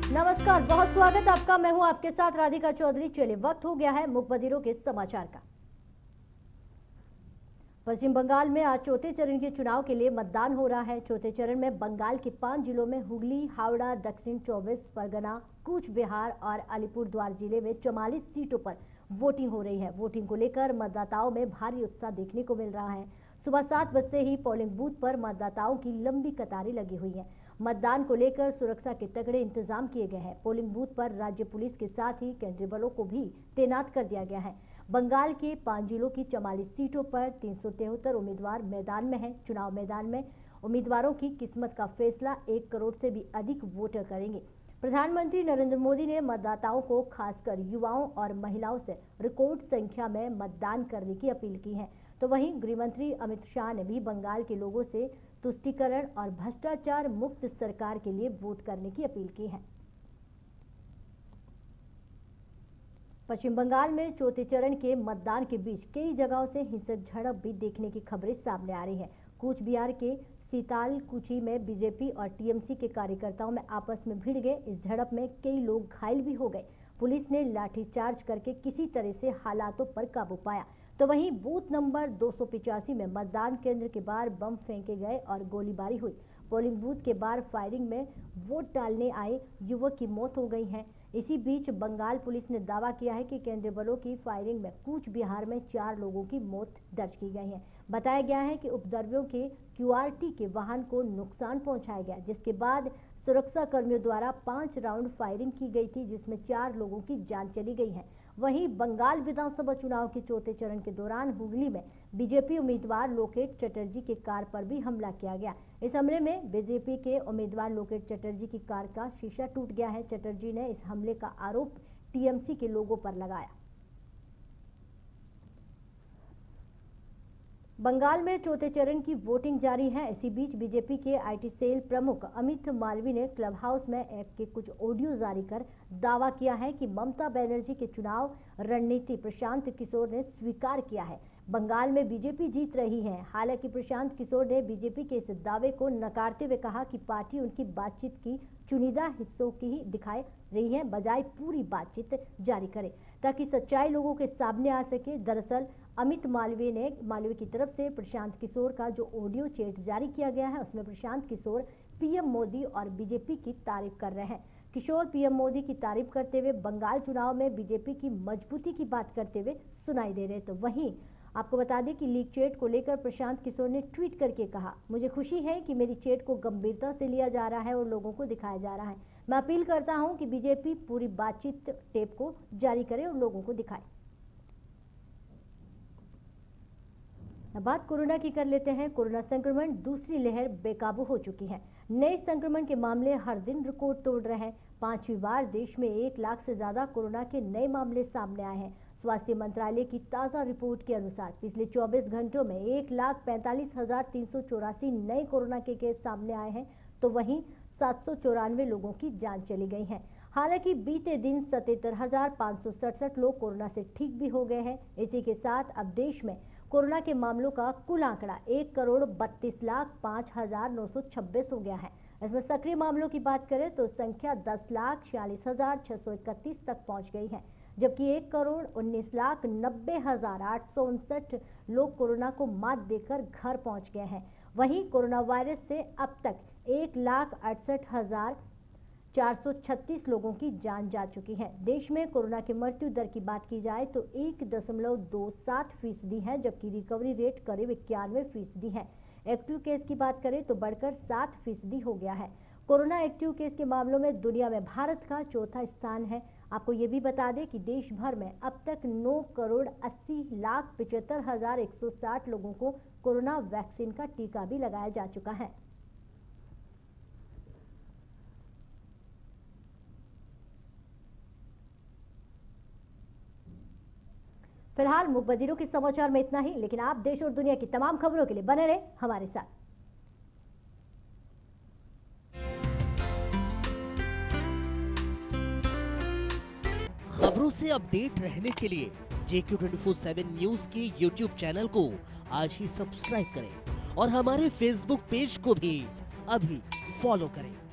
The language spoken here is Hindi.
नमस्कार, बहुत स्वागत आपका। मैं हूं आपके साथ राधिका चौधरी। चलिए, वक्त हो गया है मुखबदिरों के समाचार का। पश्चिम बंगाल में आज चौथे चरण के चुनाव के लिए मतदान हो रहा है। चौथे चरण में बंगाल के 5 जिलों में हुगली, हावड़ा, दक्षिण 24 परगना, कूच बिहार और अलीपुरद्वार जिले में 44 सीटों पर वोटिंग हो रही है। वोटिंग को लेकर मतदाताओं में भारी उत्साह देखने को मिल रहा है। सुबह 7 बजे से ही पोलिंग बूथ पर मतदाताओं की लंबी कतारें लगी हुई है। मतदान को लेकर सुरक्षा के तगड़े इंतजाम किए गए हैं। पोलिंग बूथ पर राज्य पुलिस के साथ ही केंद्रीय बलों को भी तैनात कर दिया गया है। बंगाल के 5 जिलों की 44 सीटों पर 373 उम्मीदवार मैदान में हैं। चुनाव मैदान में उम्मीदवारों की किस्मत का फैसला 1 करोड़ से भी अधिक वोटर करेंगे। प्रधानमंत्री नरेंद्र मोदी ने मतदाताओं को, खासकर युवाओं और महिलाओं से रिकॉर्ड संख्या में मतदान करने की अपील की है। तो वहीं गृहमंत्री अमित शाह ने भी बंगाल के लोगों से तुष्टीकरण और भ्रष्टाचार मुक्त सरकार के लिए वोट करने की अपील की है। पश्चिम बंगाल में चौथे चरण के मतदान के बीच कई जगहों से हिंसक झड़प भी देखने की खबरें सामने आ रही है। कूच बिहार के सीतालकुची में बीजेपी और टीएमसी के कार्यकर्ताओं में आपस में भिड़ गए। इस झड़प में कई लोग घायल भी हो गए। पुलिस ने लाठीचार्ज करके किसी तरह से हालातों पर काबू पाया। तो वहीं बूथ नंबर 285 में मतदान केंद्र के बाहर बम फेंके गए और गोलीबारी हुई। पोलिंग बूथ के बाहर फायरिंग में वोट डालने आए युवक की मौत हो गई है। इसी बीच बंगाल पुलिस ने दावा किया है कि केंद्रीय बलों की फायरिंग में कूच बिहार में 4 लोगों की मौत दर्ज की गई है। बताया गया है कि उपद्रवियों के क्यूआरटी के वाहन को नुकसान पहुंचाया गया, जिसके बाद सुरक्षा कर्मियों द्वारा 5 राउंड फायरिंग की गई थी, जिसमें 4 लोगों की जान चली गई है। वहीं बंगाल विधानसभा चुनाव के चौथे चरण के दौरान हुगली में बीजेपी उम्मीदवार लोकेट चटर्जी की कार पर भी हमला किया गया। इस हमले में बीजेपी के उम्मीदवार लोकेट चटर्जी की कार का शीशा टूट गया है। चटर्जी ने इस हमले का आरोप टीएमसी के लोगों पर लगाया। बंगाल में चौथे चरण की वोटिंग जारी है। इसी बीच बीजेपी के आईटी सेल प्रमुख अमित मालवीय ने क्लब हाउस में ऐप के कुछ ऑडियो जारी कर दावा किया है कि ममता बनर्जी के चुनाव रणनीति प्रशांत किशोर ने स्वीकार किया है। बंगाल में बीजेपी जीत रही है। हालांकि प्रशांत किशोर ने बीजेपी के इस दावे को नकारते हुए कहा कि पार्टी उनकी बातचीत की चुनिंदा हिस्सों की ही दिखाई रही है, बजाय पूरी बातचीत जारी करे ताकि सच्चाई लोगों के सामने आ सके। दरअसल अमित मालवीय की तरफ से प्रशांत किशोर का जो ऑडियो चैट जारी किया गया है, उसमें प्रशांत किशोर पीएम मोदी और बीजेपी की तारीफ कर रहे हैं। किशोर पीएम मोदी की तारीफ करते हुए बंगाल चुनाव में बीजेपी की मजबूती की बात करते हुए सुनाई दे रहे। तो वहीं आपको बता दें कि लीक चैट को लेकर प्रशांत किशोर ने ट्वीट करके कहा, मुझे खुशी है कि मेरी चैट को गंभीरता से लिया जा रहा है और लोगों को दिखाया जा रहा है। मैं अपील करता हूं कि बीजेपी पूरी बातचीत टेप को जारी करे और लोगों को दिखाए। अब बात कोरोना की कर लेते हैं। कोरोना संक्रमण दूसरी लहर बेकाबू हो चुकी है। नए संक्रमण के मामले हर दिन रिकॉर्ड तोड़ रहे हैं। 5वीं बार देश में 1 लाख से ज्यादा कोरोना के नए मामले सामने आए हैं। स्वास्थ्य मंत्रालय की ताजा रिपोर्ट के अनुसार पिछले 24 घंटों में 1,45,384 नए कोरोना के केस सामने आए हैं। तो वहीं 794 लोगों की जान चली गई है। हालांकि बीते दिन 77,567 लोग कोरोना से ठीक भी हो गए हैं। इसी के साथ अब देश में कोरोना के मामलों का कुल आंकड़ा 1,32,05,926 हो गया है। इसमें सक्रिय मामलों की बात करें तो संख्या 10,46,631 तक पहुंच गई है, जबकि 1,19,90,859 लोग कोरोना को मात देकर घर पहुंच गए हैं। वहीं कोरोना वायरस से अब तक 1,68,436 लोगों की जान जा चुकी है। देश में कोरोना की मृत्यु दर की बात की जाए तो 1.27% है, जबकि रिकवरी रेट करीब 91% है। एक्टिव केस की बात करें तो बढ़कर 7% हो गया है। कोरोना एक्टिव केस के मामलों में दुनिया में भारत का चौथा स्थान है। आपको ये भी बता दें कि देश भर में अब तक 9,80,75,160 लोगों को कोरोना वैक्सीन का टीका भी लगाया जा चुका है। फिलहाल मुखबदिरों के समाचार में इतना ही, लेकिन आप देश और दुनिया की तमाम खबरों के लिए बने रहे हमारे साथ। खबरों से अपडेट रहने के लिए JQ24/7 न्यूज के YouTube चैनल को आज ही सब्सक्राइब करें और हमारे Facebook पेज को भी अभी फॉलो करें।